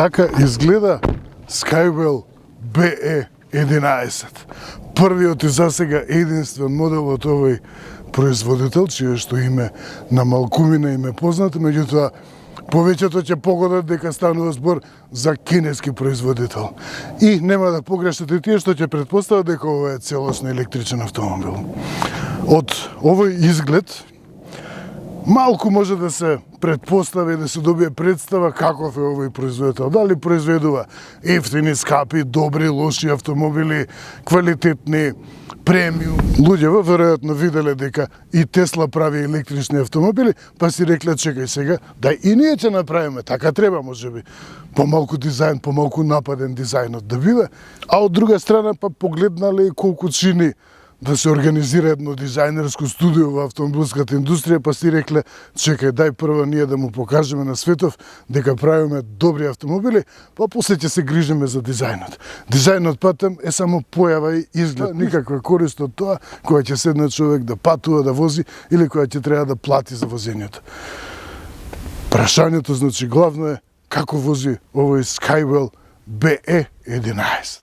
Така изгледа Skywell BE11. Првиот и засега единствен модел од овој производител, чие што име на малкумина им е познато, меѓутоа повеќето ќе погодат дека станува збор за кинески производител. И нема да погрешат и тие што ќе претпостават дека ова е целосно електричен автомобил. Од овој изглед малку може да се претпостави, да се добие представа каков е овој производител. Дали произведува ефтини, скапи, добри, лоши автомобили, квалитетни, премиум. Луѓето веројатно виделе дека и Тесла прави електрични автомобили, па си рекле чекај сега, да и ние ќе направиме, така треба можеби. Помалку дизајн, помалку нападен дизајнот да биде, а од друга страна па погледнале и колку чини да се организира едно дизајнерско студио во автомобилската индустрија, па си рекле, чекај, дај прво ние да му покажеме на светов дека правиме добри автомобили, па после ќе се грижиме за дизајнот. Дизајнот патем е само појава и изглед, никаква корист од тоа која ќе седне човек да патува, да вози или која ќе треба да плати за возењето. Прашањето, значи, главно е како вози овој Skywell BE11.